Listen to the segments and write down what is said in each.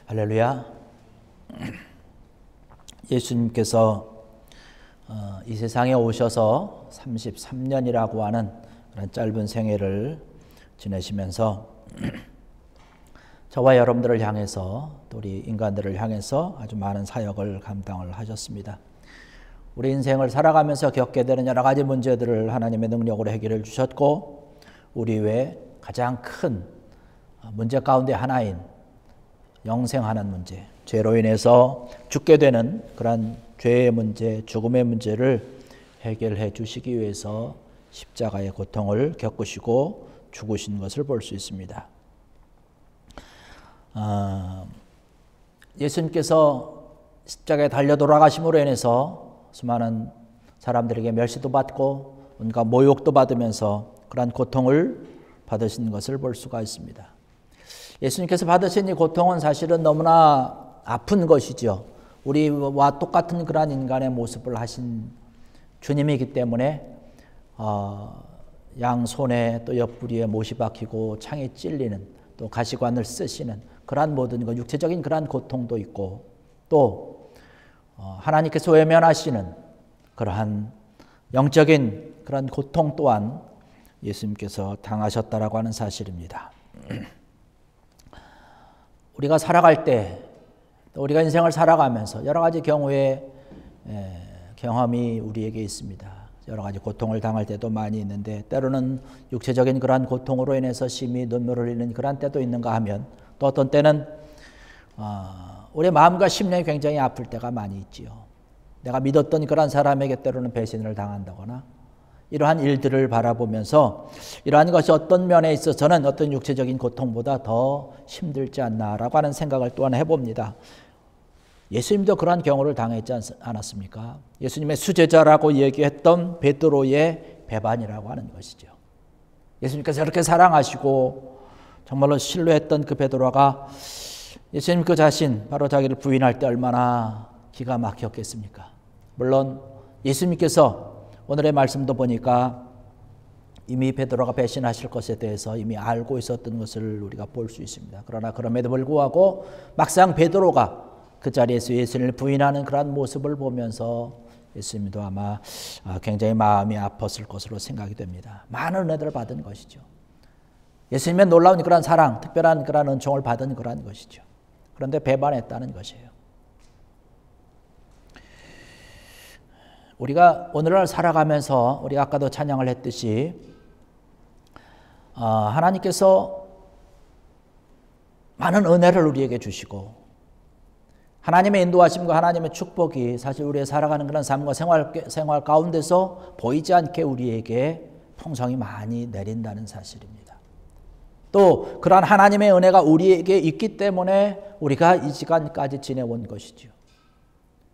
할렐루야. 예수님께서 이 세상에 오셔서 33년이라고 하는 그런 짧은 생애를 지내시면서 저와 여러분들을 향해서 또 우리 인간들을 향해서 아주 많은 사역을 감당을 하셨습니다. 우리 인생을 살아가면서 겪게 되는 여러 가지 문제들을 하나님의 능력으로 해결해 주셨고, 우리 외에 가장 큰 문제 가운데 하나인 영생하는 문제, 죄로 인해서 죽게 되는 그러한 죄의 문제, 죽음의 문제를 해결해 주시기 위해서 십자가의 고통을 겪으시고 죽으신 것을 볼 수 있습니다. 예수님께서 십자가에 달려 돌아가심으로 인해서 수많은 사람들에게 멸시도 받고 온갖 모욕도 받으면서 그러한 고통을 받으신 것을 볼 수가 있습니다. 예수님께서 받으신 이 고통은 사실은 너무나 아픈 것이죠. 우리와 똑같은 그러한 인간의 모습을 하신 주님이기 때문에 양 손에 또 옆구리에 못이 박히고 창에 찔리는, 또 가시관을 쓰시는 그러한 모든 것, 육체적인 그러한 고통도 있고, 또 하나님께서 외면하시는 그러한 영적인 그러한 고통 또한 예수님께서 당하셨다라고 하는 사실입니다. 우리가 살아갈 때, 또 우리가 인생을 살아가면서 여러 가지 경우의 경험이 우리에게 있습니다. 여러 가지 고통을 당할 때도 많이 있는데, 때로는 육체적인 그러한 고통으로 인해서 심히 눈물을 흘리는 그러한 때도 있는가 하면, 또 어떤 때는 우리의 마음과 심령이 굉장히 아플 때가 많이 있지요. 내가 믿었던 그러한 사람에게 때로는 배신을 당한다거나, 이러한 일들을 바라보면서 이러한 것이 어떤 면에 있어서는 어떤 육체적인 고통보다 더 힘들지 않나라고 하는 생각을 또한 해봅니다. 예수님도 그러한 경우를 당했지 않았습니까? 예수님의 수제자라고 얘기했던 베드로의 배반이라고 하는 것이죠. 예수님께서 이렇게 사랑하시고 정말로 신뢰했던 그 베드로가 예수님 그 자신, 바로 자기를 부인할 때 얼마나 기가 막혔겠습니까? 물론 예수님께서 오늘의 말씀도 보니까 이미 베드로가 배신하실 것에 대해서 이미 알고 있었던 것을 우리가 볼 수 있습니다. 그러나 그럼에도 불구하고 막상 베드로가 그 자리에서 예수님을 부인하는 그런 모습을 보면서 예수님도 아마 굉장히 마음이 아팠을 것으로 생각이 됩니다. 많은 은혜들을 받은 것이죠. 예수님의 놀라운 그런 사랑, 특별한 그런 은총을 받은 그런 것이죠. 그런데 배반했다는 것이에요. 우리가 오늘을 살아가면서 우리가 아까도 찬양을 했듯이 하나님께서 많은 은혜를 우리에게 주시고, 하나님의 인도하심과 하나님의 축복이 사실 우리의 살아가는 그런 삶과 생활 가운데서 보이지 않게 우리에게 풍성히 많이 내린다는 사실입니다. 또 그러한 하나님의 은혜가 우리에게 있기 때문에 우리가 이 시간까지 지내온 것이죠.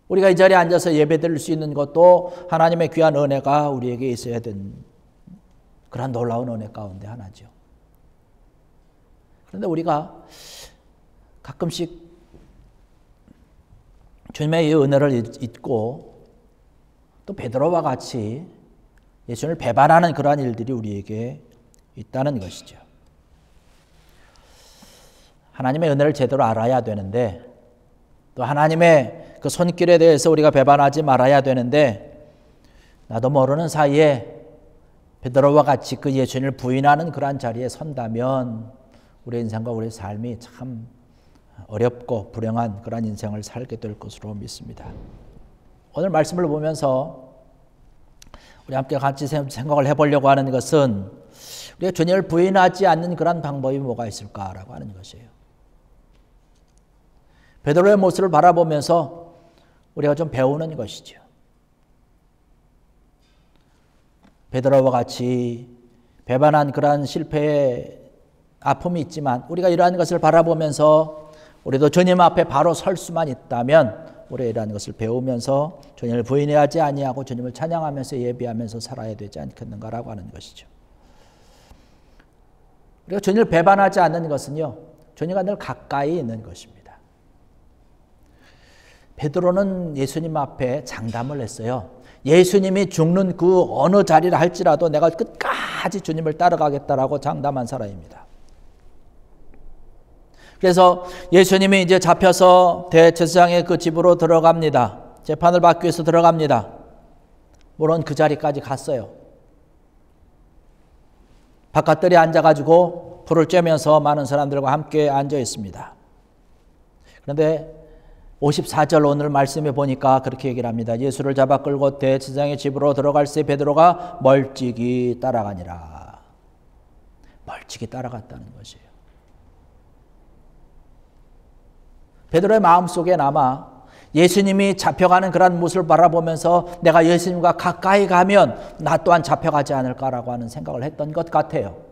우리가 이 자리에 앉아서 예배드릴 수 있는 것도 하나님의 귀한 은혜가 우리에게 있어야 되는 그런 놀라운 은혜 가운데 하나죠. 그런데 우리가 가끔씩 주님의 이 은혜를 잊고 또 베드로와 같이 예수님을 배반하는 그러한 일들이 우리에게 있다는 것이죠. 하나님의 은혜를 제대로 알아야 되는데, 또 하나님의 그 손길에 대해서 우리가 배반하지 말아야 되는데, 나도 모르는 사이에 베드로와 같이 그 예수님을 부인하는 그러한 자리에 선다면 우리 인생과 우리 삶이 참 어렵고 불행한 그런 인생을 살게 될 것으로 믿습니다. 오늘 말씀을 보면서 우리 함께 같이 생각을 해보려고 하는 것은, 우리가 주님을 부인하지 않는 그런 방법이 뭐가 있을까라고 하는 것이에요. 베드로의 모습을 바라보면서 우리가 좀 배우는 것이죠. 베드로와 같이 배반한 그러한 실패의 아픔이 있지만, 우리가 이러한 것을 바라보면서 우리도 주님 앞에 바로 설 수만 있다면 우리가 이러한 것을 배우면서 주님을 부인하지 아니하고 주님을 찬양하면서 예배하면서 살아야 되지 않겠는가라고 하는 것이죠. 우리가 주님을 배반하지 않는 것은요, 주님과 늘 가까이 있는 것입니다. 베드로는 예수님 앞에 장담을 했어요. 예수님이 죽는 그 어느 자리를 할지라도 내가 끝까지 주님을 따라가겠다라고 장담한 사람입니다. 그래서 예수님이 이제 잡혀서 대제사장의 그 집으로 들어갑니다. 재판을 받기 위해서 들어갑니다. 물론 그 자리까지 갔어요. 바깥들에 앉아가지고 불을 쬐면서 많은 사람들과 함께 앉아 있습니다. 그런데 54절 오늘 말씀에 보니까 그렇게 얘기를 합니다. 예수를 잡아 끌고 대제사장의 집으로 들어갈새 베드로가 멀찍이 따라가니라. 멀찍이 따라갔다는 것이에요. 베드로의 마음속에 남아 예수님이 잡혀가는 그런 모습을 바라보면서 내가 예수님과 가까이 가면 나 또한 잡혀가지 않을까라고 하는 생각을 했던 것 같아요.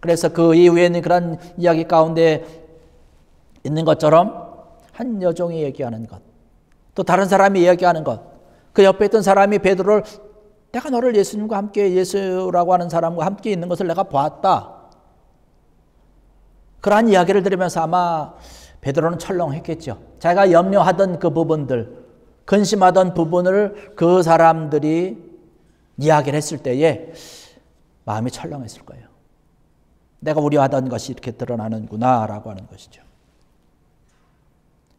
그래서 그 이후에는 그런 이야기 가운데 있는 것처럼 한 여종이 얘기하는 것, 또 다른 사람이 이야기하는 것, 그 옆에 있던 사람이 베드로를 내가 너를 예수님과 함께 예수라고 하는 사람과 함께 있는 것을 내가 보았다. 그러한 이야기를 들으면서 아마 베드로는 철렁했겠죠. 자기가 염려하던 그 부분들, 근심하던 부분을 그 사람들이 이야기를 했을 때에 마음이 철렁했을 거예요. 내가 우려하던 것이 이렇게 드러나는구나 라고 하는 것이죠.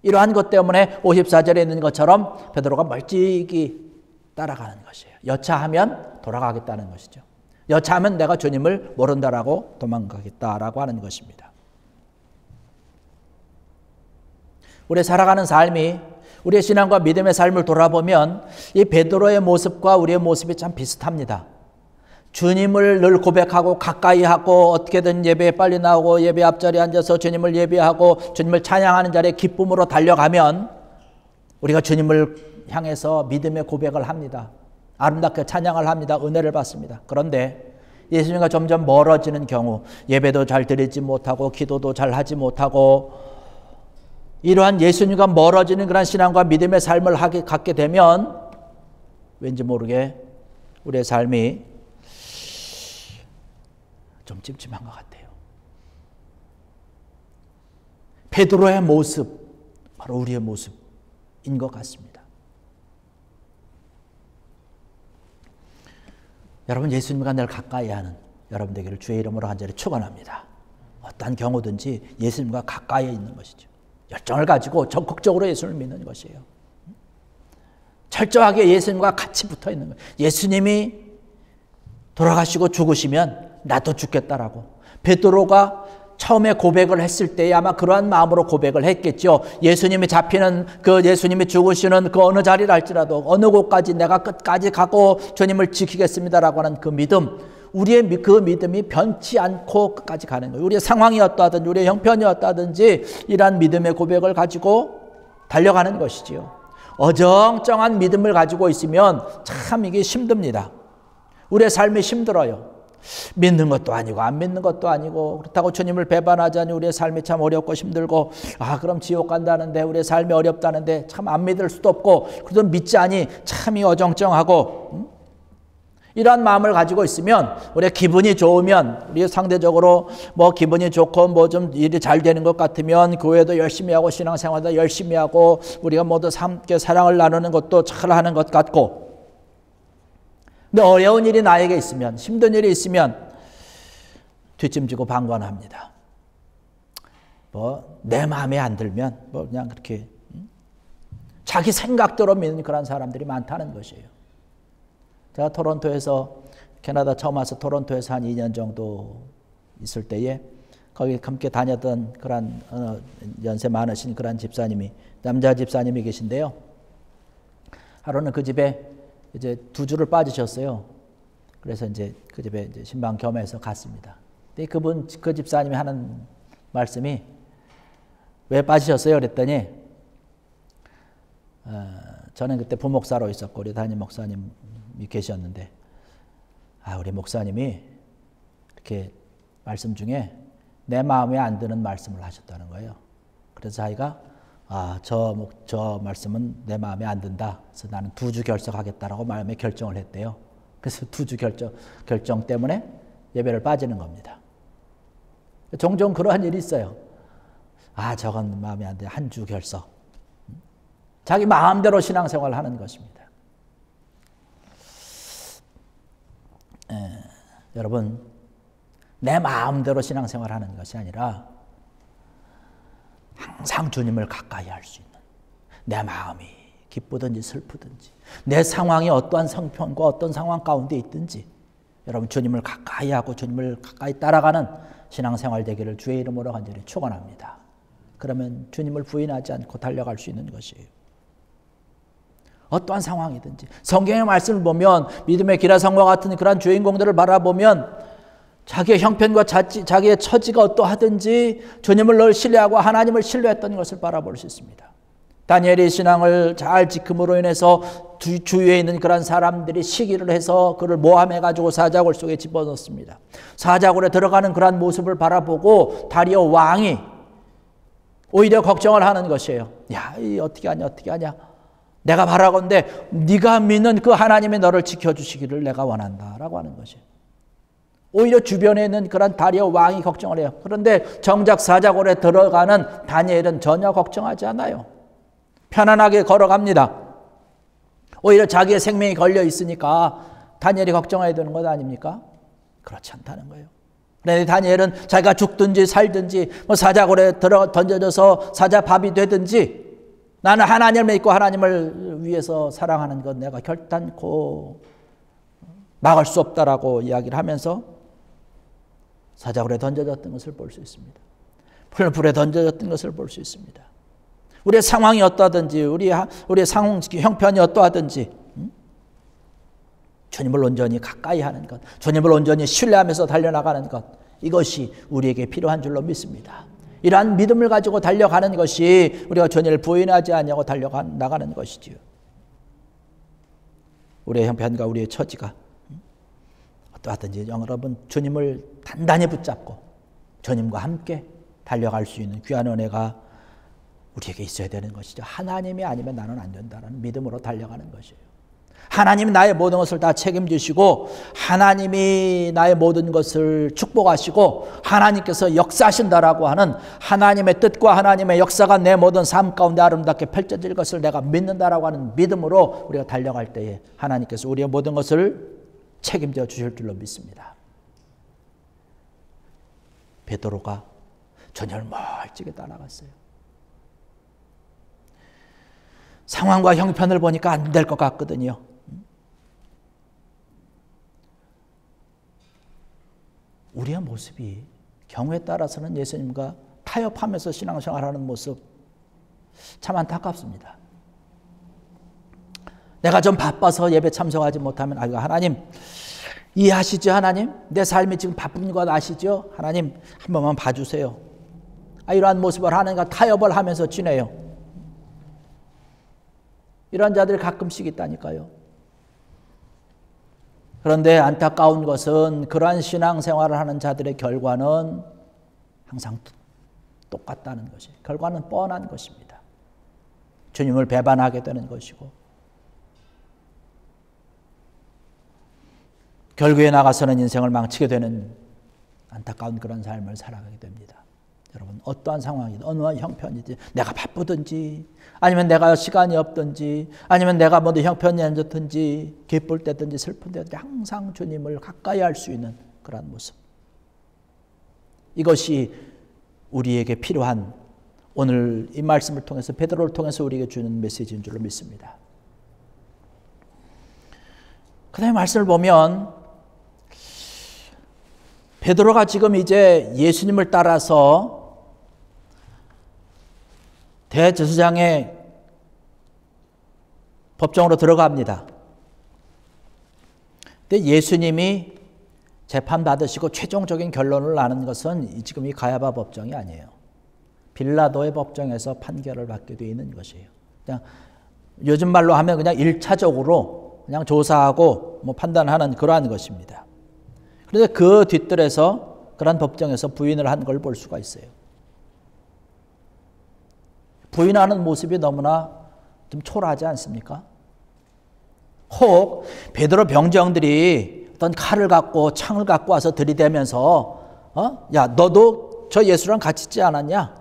이러한 것 때문에 54절에 있는 것처럼 베드로가 멀찍이 따라가는 것이에요. 여차하면 돌아가겠다는 것이죠. 여차하면 내가 주님을 모른다라고 도망가겠다라고 하는 것입니다. 우리 살아가는 삶이 우리의 신앙과 믿음의 삶을 돌아보면 이 베드로의 모습과 우리의 모습이 참 비슷합니다. 주님을 늘 고백하고 가까이 하고 어떻게든 예배에 빨리 나오고 예배 앞자리에 앉아서 주님을 예배하고 주님을 찬양하는 자리에 기쁨으로 달려가면 우리가 주님을 향해서 믿음의 고백을 합니다. 아름답게 찬양을 합니다. 은혜를 받습니다. 그런데 예수님과 점점 멀어지는 경우 예배도 잘 드리지 못하고 기도도 잘 하지 못하고 이러한 예수님과 멀어지는 그런 신앙과 믿음의 삶을 갖게 되면 왠지 모르게 우리의 삶이 좀 찜찜한 것 같아요. 베드로의 모습, 바로 우리의 모습인 것 같습니다. 여러분, 예수님과 늘 가까이 하는 여러분 되기를 주의 이름으로 간절히 축원합니다. 어떤 경우든지 예수님과 가까이 있는 것이죠. 열정을 가지고 적극적으로 예수를 믿는 것이에요. 철저하게 예수님과 같이 붙어 있는 거예요. 예수님이 돌아가시고 죽으시면 나도 죽겠다라고. 베드로가 처음에 고백을 했을 때에 아마 그러한 마음으로 고백을 했겠죠. 예수님이 잡히는 그 예수님이 죽으시는 그 어느 자리를 할지라도 어느 곳까지 내가 끝까지 가고 주님을 지키겠습니다라고 하는 그 믿음, 우리의 그 믿음이 변치 않고 끝까지 가는 거예요. 우리의 상황이 어떠하든지 우리의 형편이 어떠하든지 이러한 믿음의 고백을 가지고 달려가는 것이지요. 어정쩡한 믿음을 가지고 있으면 참 이게 힘듭니다. 우리의 삶이 힘들어요. 믿는 것도 아니고 안 믿는 것도 아니고 그렇다고 주님을 배반하자니 우리의 삶이 참 어렵고 힘들고 그럼 지옥 간다는데 우리의 삶이 어렵다는데 참 안 믿을 수도 없고 그래도 믿자니 참이 어정쩡하고 이러한 마음을 가지고 있으면 우리의 기분이 좋으면 우리 상대적으로 뭐 기분이 좋고 뭐 좀 일이 잘 되는 것 같으면 교회도 열심히 하고 신앙생활도 열심히 하고 우리가 모두 함께 사랑을 나누는 것도 잘 하는 것 같고 근데 어려운 일이 나에게 있으면 힘든 일이 있으면 뒷짐지고 방관합니다. 뭐 내 마음에 안 들면 뭐 그냥 그렇게 자기 생각대로 믿는 그런 사람들이 많다는 것이에요. 제가 토론토에서 캐나다 처음 와서 토론토에서 한 2년 정도 있을 때에 거기 함께 다녔던 그런 연세 많으신 그런 집사님이 남자 집사님이 계신데요. 하루는 그 집에 이제 2주를 빠지셨어요. 그래서 이제 그 집에 이제 신방 겸해서 갔습니다. 근데 그 집사님이 하는 말씀이 왜 빠지셨어요? 그랬더니 저는 그때 부목사로 있었고 우리 담임 목사님이 계셨는데 우리 목사님이 이렇게 말씀 중에 내 마음에 안 드는 말씀을 하셨다는 거예요. 그래서 자기가 저 말씀은 내 마음에 안 든다. 그래서 나는 2주 결석하겠다라고 마음에 결정을 했대요. 그래서 2주 결정 때문에 예배를 빠지는 겁니다. 종종 그러한 일이 있어요. 저건 마음에 안 돼. 한 주 결석. 자기 마음대로 신앙생활을 하는 것입니다. 여러분, 내 마음대로 신앙생활을 하는 것이 아니라 항상 주님을 가까이 할 수 있는, 내 마음이 기쁘든지 슬프든지, 내 상황이 어떠한 성편과 어떤 상황 가운데 있든지 여러분 주님을 가까이 하고 주님을 가까이 따라가는 신앙생활 되기를 주의 이름으로 간절히 축원합니다. 그러면 주님을 부인하지 않고 달려갈 수 있는 것이에요. 어떠한 상황이든지 성경의 말씀을 보면 믿음의 기라성과 같은 그런 주인공들을 바라보면 자기의 형편과 자기의 처지가 어떠하든지 주님을 늘 신뢰하고 하나님을 신뢰했던 것을 바라볼 수 있습니다. 다니엘이 신앙을 잘 지킴으로 인해서 주위에 있는 그런 사람들이 시기를 해서 그를 모함해가지고 사자굴 속에 집어넣습니다. 사자굴에 들어가는 그런 모습을 바라보고 다리오 왕이 오히려 걱정을 하는 것이에요. 야, 어떻게 하냐. 내가 바라건대 네가 믿는 그 하나님이 너를 지켜주시기를 내가 원한다라고 하는 것이에요. 오히려 주변에 있는 그런 다리오 왕이 걱정을 해요. 그런데 정작 사자굴에 들어가는 다니엘은 전혀 걱정하지 않아요. 편안하게 걸어갑니다. 오히려 자기의 생명이 걸려 있으니까 다니엘이 걱정해야 되는 것 아닙니까? 그렇지 않다는 거예요. 그런데 다니엘은 자기가 죽든지 살든지 사자굴에 던져져서 사자밥이 되든지 나는 하나님을 믿고 하나님을 위해서 사랑하는 것 내가 결단코 막을 수 없다라고 이야기를 하면서 사자굴에 던져졌던 것을 볼 수 있습니다. 불에 던져졌던 것을 볼 수 있습니다. 우리의 상황이 어떠하든지 우리의 상황 형편이 어떠하든지 주님을 온전히 가까이 하는 것, 주님을 온전히 신뢰하면서 달려나가는 것, 이것이 우리에게 필요한 줄로 믿습니다. 이러한 믿음을 가지고 달려가는 것이 우리가 주님을 부인하지 않냐고 달려나가는 것이지요. 우리의 형편과 우리의 처지가 어떠하든지 여러분 주님을 단단히 붙잡고 주님과 함께 달려갈 수 있는 귀한 은혜가 우리에게 있어야 되는 것이죠. 하나님이 아니면 나는 안 된다는 믿음으로 달려가는 것이에요. 하나님이 나의 모든 것을 다 책임지시고 하나님이 나의 모든 것을 축복하시고 하나님께서 역사하신다라고 하는 하나님의 뜻과 하나님의 역사가 내 모든 삶 가운데 아름답게 펼쳐질 것을 내가 믿는다라고 하는 믿음으로 우리가 달려갈 때에 하나님께서 우리의 모든 것을 책임져 주실 줄로 믿습니다. 베드로가 전혀 멀찍이 따라갔어요. 상황과 형편을 보니까 안 될 것 같거든요. 우리의 모습이 경우에 따라서는 예수님과 타협하면서 신앙생활하는 모습 참 안타깝습니다. 내가 좀 바빠서 예배 참석하지 못하면 하나님 이해하시죠? 하나님 내 삶이 지금 바쁜 것 아시죠? 하나님 한 번만 봐주세요. 이러한 모습을 하나님과 타협을 하면서 지내요. 이런 자들이 가끔씩 있다니까요. 그런데 안타까운 것은 그러한 신앙생활을 하는 자들의 결과는 항상 똑같다는 것이, 결과는 뻔한 것입니다. 주님을 배반하게 되는 것이고 결국에 나가서는 인생을 망치게 되는 안타까운 그런 삶을 살아가게 됩니다. 여러분 어떠한 상황이든 어느 형편이든 내가 바쁘든지 아니면 내가 시간이 없든지 아니면 내가 모두 형편이 안 좋든지 기쁠 때든지 슬픈 때든지 항상 주님을 가까이 할 수 있는 그런 모습, 이것이 우리에게 필요한 오늘 이 말씀을 통해서 베드로를 통해서 우리에게 주는 메시지인 줄로 믿습니다. 그 다음에 말씀을 보면 베드로가 지금 이제 예수님을 따라서 대제사장의 법정으로 들어갑니다. 근데 예수님이 재판 받으시고 최종적인 결론을 나는 것은 지금 이 가야바 법정이 아니에요. 빌라도의 법정에서 판결을 받게 되어 있는 것이에요. 그냥 요즘 말로 하면 그냥 1차적으로 그냥 조사하고 판단하는 그러한 것입니다. 그런데 그 뒤뜰에서 그런 법정에서 부인을 한 걸 볼 수가 있어요. 부인하는 모습이 너무나 좀 초라하지 않습니까? 혹 베드로 병정들이 어떤 칼을 갖고 창을 갖고 와서 들이대면서 야 너도 저 예수랑 같이 있지 않았냐?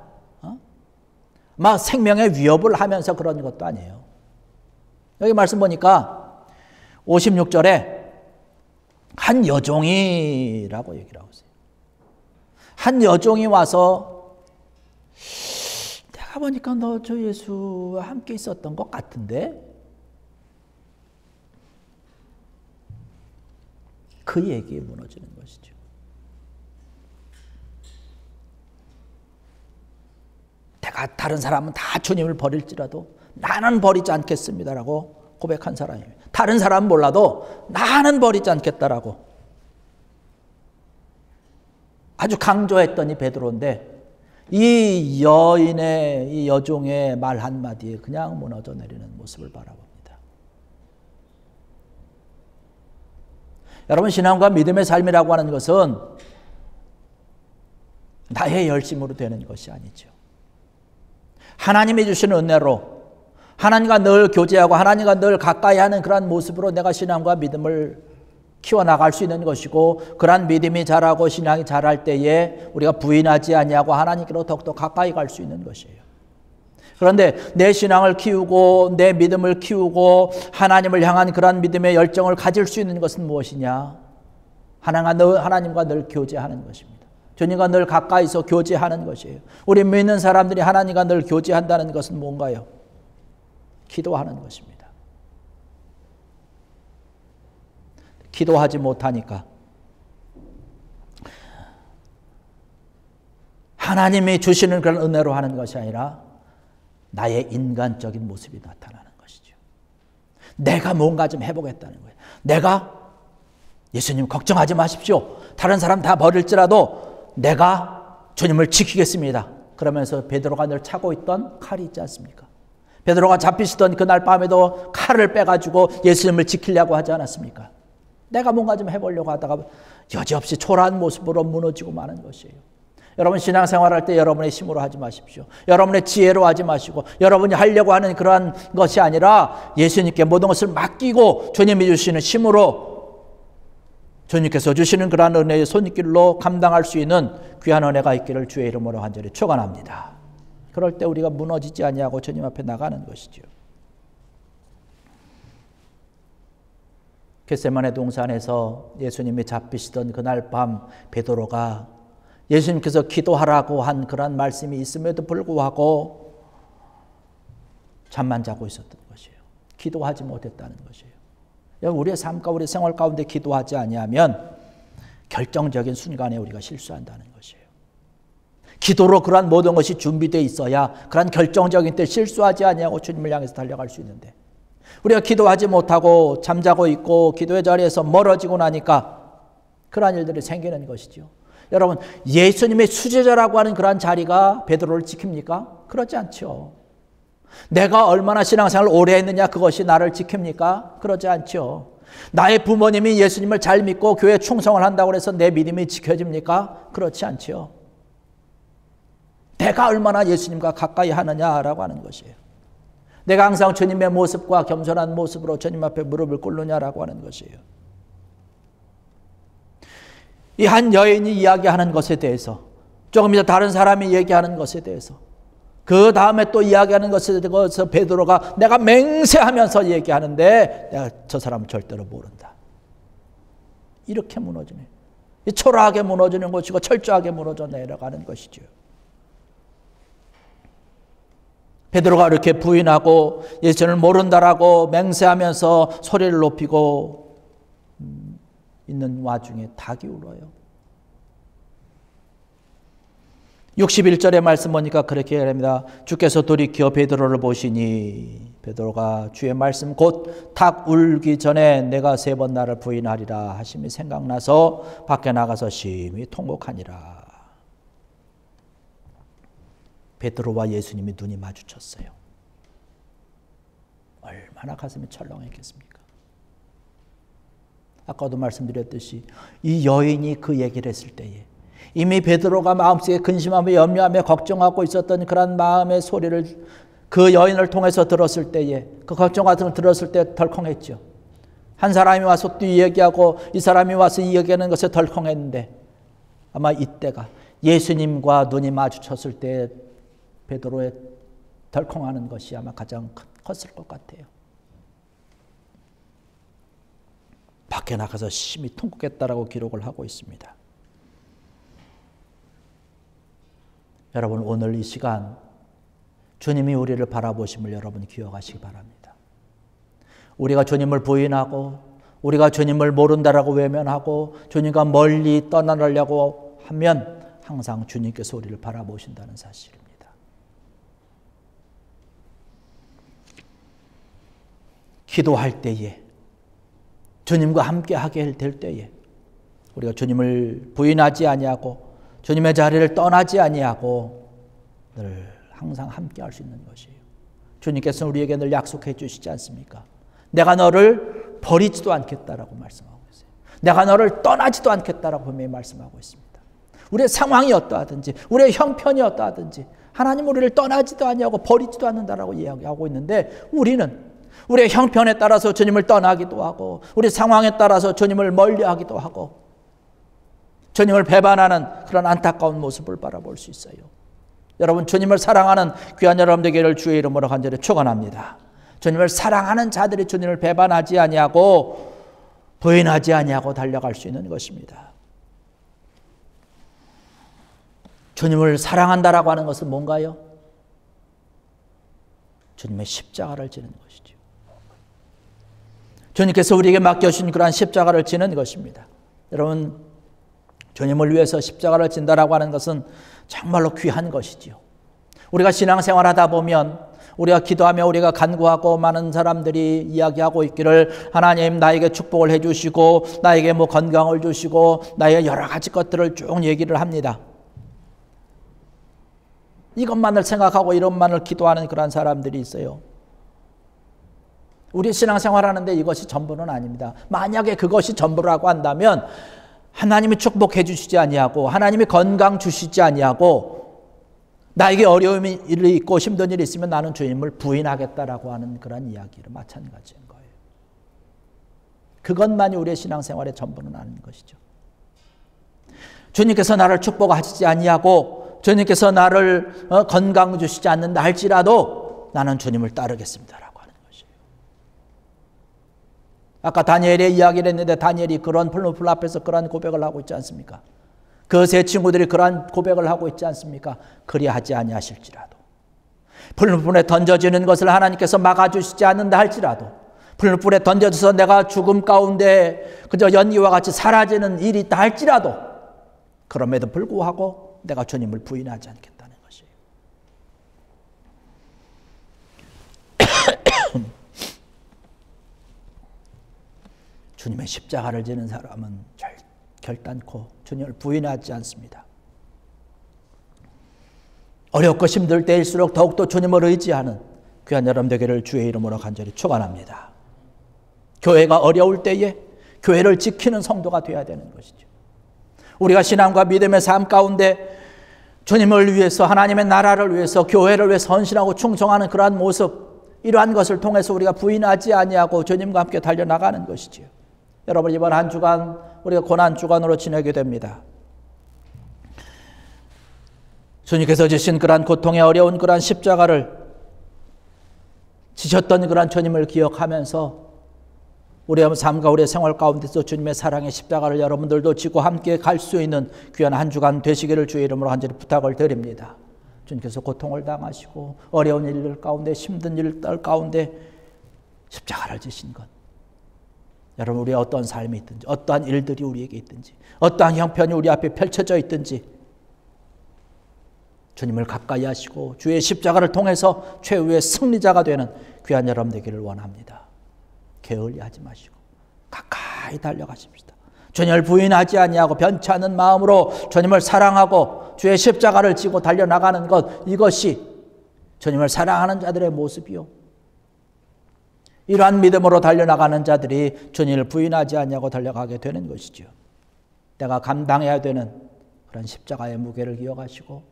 막 생명의 위협을 하면서 그런 것도 아니에요. 여기 말씀 보니까 56절에 한 여종이라고 얘기를 하고 있어요. 한 여종이 와서 내가 가보니까 너 저 예수와 함께 있었던 것 같은데? 그 얘기에 무너지는 것이죠. 내가 다른 사람은 다 주님을 버릴지라도 나는 버리지 않겠습니다라고 고백한 사람이에요. 다른 사람은 몰라도 나는 버리지 않겠다라고 아주 강조했던 이 베드로인데 이 여인의 이 여종의 말 한마디에 그냥 무너져 내리는 모습을 바라봅니다. 여러분, 신앙과 믿음의 삶이라고 하는 것은 나의 열심으로 되는 것이 아니죠. 하나님이 주시는 은혜로 하나님과 늘 교제하고 하나님과 늘 가까이 하는 그러한 모습으로 내가 신앙과 믿음을 키워나갈 수 있는 것이고, 그러한 믿음이 자라고 신앙이 자랄 때에 우리가 부인하지 아니하고 하나님께로 더욱더 가까이 갈 수 있는 것이에요. 그런데 내 신앙을 키우고 내 믿음을 키우고 하나님을 향한 그러한 믿음의 열정을 가질 수 있는 것은 무엇이냐? 하나님과 늘 교제하는 것입니다. 주님과 늘 가까이서 교제하는 것이에요. 우리 믿는 사람들이 하나님과 늘 교제한다는 것은 뭔가요? 기도하는 것입니다. 기도하지 못하니까 하나님이 주시는 그런 은혜로 하는 것이 아니라 나의 인간적인 모습이 나타나는 것이죠. 내가 뭔가 좀 해보겠다는 거예요. 내가 예수님 걱정하지 마십시오. 다른 사람 다 버릴지라도 내가 주님을 지키겠습니다. 그러면서 베드로가 늘 차고 있던 칼이 있지 않습니까? 베드로가 잡히시던 그날 밤에도 칼을 빼가지고 예수님을 지키려고 하지 않았습니까? 내가 뭔가 좀 해보려고 하다가 여지없이 초라한 모습으로 무너지고 마는 것이에요. 여러분, 신앙생활할 때 여러분의 힘으로 하지 마십시오. 여러분의 지혜로 하지 마시고 여러분이 하려고 하는 그러한 것이 아니라 예수님께 모든 것을 맡기고 주님이 주시는 힘으로 주님께서 주시는 그러한 은혜의 손길로 감당할 수 있는 귀한 은혜가 있기를 주의 이름으로 간절히 축원합니다. 그럴 때 우리가 무너지지 아니하고 주님 앞에 나가는 것이죠. 겟세마네 동산에서 예수님이 잡히시던 그날 밤 베드로가 예수님께서 기도하라고 한 그런 말씀이 있음에도 불구하고 잠만 자고 있었던 것이에요. 기도하지 못했다는 것이에요. 우리의 삶과 우리 생활 가운데 기도하지 아니하면 결정적인 순간에 우리가 실수한다는 것이에요. 기도로 그러한 모든 것이 준비되어 있어야 그러한 결정적인 때 실수하지 아니하고 주님을 향해서 달려갈 수 있는데, 우리가 기도하지 못하고 잠자고 있고 기도의 자리에서 멀어지고 나니까 그러한 일들이 생기는 것이죠. 여러분, 예수님의 수제자라고 하는 그러한 자리가 베드로를 지킵니까? 그렇지 않죠. 내가 얼마나 신앙생활을 오래 했느냐 그것이 나를 지킵니까? 그렇지 않죠. 나의 부모님이 예수님을 잘 믿고 교회에 충성을 한다고 해서 내 믿음이 지켜집니까? 그렇지 않죠. 내가 얼마나 예수님과 가까이 하느냐라고 하는 것이에요. 내가 항상 주님의 모습과 겸손한 모습으로 주님 앞에 무릎을 꿇느냐라고 하는 것이에요. 이 한 여인이 이야기하는 것에 대해서, 조금 이따 다른 사람이 얘기하는 것에 대해서, 그 다음에 또 이야기하는 것에 대해서 베드로가 내가 맹세하면서 얘기하는데 내가 저 사람은 절대로 모른다. 이렇게 무너지네. 초라하게 무너지는 것이고 철저하게 무너져 내려가는 것이죠. 베드로가 이렇게 부인하고 예수를 모른다라고 맹세하면서 소리를 높이고 있는 와중에 닭이 울어요. 61절의 말씀 보니까 그렇게 합니다. 주께서 돌이켜 베드로를 보시니 베드로가 주의 말씀 곧 닭 울기 전에 내가 3번 나를 부인하리라 하심이 생각나서 밖에 나가서 심히 통곡하니라. 베드로와 예수님이 눈이 마주쳤어요. 얼마나 가슴이 철렁했겠습니까? 아까도 말씀드렸듯이 이 여인이 그 얘기를 했을 때에 이미 베드로가 마음속에 근심하며 염려하며 걱정하고 있었던 그런 마음의 소리를 그 여인을 통해서 들었을 때에, 그 걱정 같은 걸 들었을 때 덜컹했죠. 한 사람이 와서 또 이야기하고 이 사람이 와서 이야기하는 것에 덜컹했는데, 아마 이때가 예수님과 눈이 마주쳤을 때 베드로의 덜컹하는 것이 아마 가장 컸을 것 같아요. 밖에 나가서 심히 통곡했다라고 기록을 하고 있습니다. 여러분, 오늘 이 시간 주님이 우리를 바라보심을 여러분 기억하시기 바랍니다. 우리가 주님을 부인하고 우리가 주님을 모른다라고 외면하고 주님과 멀리 떠나려고 하면 항상 주님께서 우리를 바라보신다는 사실입니다. 기도할 때에 주님과 함께 하게 될 때에 우리가 주님을 부인하지 아니하고 주님의 자리를 떠나지 아니하고 늘 항상 함께 할 수 있는 것이에요. 주님께서는 우리에게 늘 약속해 주시지 않습니까? 내가 너를 버리지도 않겠다라고 말씀하고 있어요. 내가 너를 떠나지도 않겠다라고 분명히 말씀하고 있습니다. 우리의 상황이 어떠하든지 우리의 형편이 어떠하든지 하나님 우리를 떠나지도 아니하고 버리지도 않는다라고 이야기하고 있는데 우리는 우리의 형편에 따라서 주님을 떠나기도 하고 우리 상황에 따라서 주님을 멀리하기도 하고 주님을 배반하는 그런 안타까운 모습을 바라볼 수 있어요. 여러분, 주님을 사랑하는 귀한 여러분 되기를 주의 이름으로 간절히 축원합니다. 주님을 사랑하는 자들이 주님을 배반하지 아니하고 부인하지 아니하고 달려갈 수 있는 것입니다. 주님을 사랑한다라고 하는 것은 뭔가요? 주님의 십자가를 지는 것이죠. 주님께서 우리에게 맡겨주신 그러한 십자가를 지는 것입니다. 여러분, 주님을 위해서 십자가를 진다라고 하는 것은 정말로 귀한 것이지요. 우리가 신앙생활하다 보면 우리가 기도하며 우리가 간구하고 많은 사람들이 이야기하고 있기를 하나님 나에게 축복을 해주시고 나에게 건강을 주시고 나의 여러 가지 것들을 쭉 얘기를 합니다. 이것만을 생각하고 이것만을 기도하는 그런 사람들이 있어요. 우리 신앙생활하는데 이것이 전부는 아닙니다. 만약에 그것이 전부라고 한다면 하나님이 축복해 주시지 아니하고 하나님이 건강 주시지 아니하고 나에게 어려움이 있고 힘든 일이 있으면 나는 주님을 부인하겠다라고 하는 그런 이야기를 마찬가지인 거예요. 그것만이 우리의 신앙생활의 전부는 아닌 것이죠. 주님께서 나를 축복하시지 아니하고 주님께서 나를 건강 주시지 않는다 할지라도 나는 주님을 따르겠습니다라고 하는 것이에요. 아까 다니엘의 이야기를 했는데 다니엘이 그런 풀무불 앞에서 그런 고백을 하고 있지 않습니까? 그 세 친구들이 그러한 고백을 하고 있지 않습니까? 그리하지 아니하실지라도 풀무불에 던져지는 것을 하나님께서 막아주시지 않는다 할지라도 풀무불에 던져져서 내가 죽음 가운데 그저 연기와 같이 사라지는 일이 있다 할지라도 그럼에도 불구하고 내가 주님을 부인하지 않겠다는 것이에요. 주님의 십자가를 지는 사람은 결단코 주님을 부인하지 않습니다. 어렵고 힘들 때일수록 더욱더 주님을 의지하는 귀한 여러분 되기를 주의 이름으로 간절히 축원합니다. 교회가 어려울 때에 교회를 지키는 성도가 되어야 되는 것이죠. 우리가 신앙과 믿음의 삶 가운데 주님을 위해서 하나님의 나라를 위해서 교회를 위해서 헌신하고 충성하는 그러한 모습 이러한 것을 통해서 우리가 부인하지 아니하고 주님과 함께 달려나가는 것이지요. 여러분 이번 한 주간 우리가 고난 주간으로 지내게 됩니다. 주님께서 지신 그러한 고통의 어려운 그러한 십자가를 지셨던 그러한 주님을 기억하면서 우리의 삶과 우리의 생활 가운데서 주님의 사랑의 십자가를 여러분들도 지고 함께 갈 수 있는 귀한 한 주간 되시기를 주의 이름으로 간절히 부탁을 드립니다. 주님께서 고통을 당하시고 어려운 일들 가운데 힘든 일들 가운데 십자가를 지신 것 여러분 우리의 어떤 삶이 있든지 어떠한 일들이 우리에게 있든지 어떠한 형편이 우리 앞에 펼쳐져 있든지 주님을 가까이 하시고 주의 십자가를 통해서 최후의 승리자가 되는 귀한 여러분 되기를 원합니다. 게을리하지 마시고 가까이 달려가십시다. 주님을 부인하지 아니하고 변치 않는 마음으로 주님을 사랑하고 주의 십자가를 지고 달려나가는 것 이것이 주님을 사랑하는 자들의 모습이요. 이러한 믿음으로 달려나가는 자들이 주님을 부인하지 아니하고 달려가게 되는 것이죠. 내가 감당해야 되는 그런 십자가의 무게를 기억하시고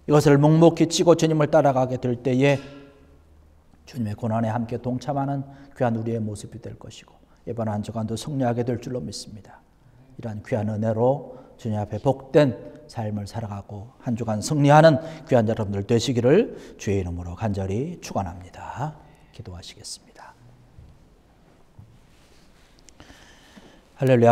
이것을 묵묵히 지고 주님을 따라가게 될 때에 주님의 고난에 함께 동참하는 귀한 우리의 모습이 될 것이고 이번 한 주간도 승리하게 될 줄로 믿습니다. 이러한 귀한 은혜로 주님 앞에 복된 삶을 살아가고 한 주간 승리하는 귀한 여러분들 되시기를 주의 이름으로 간절히 축원합니다. 기도하시겠습니다. 할렐루야.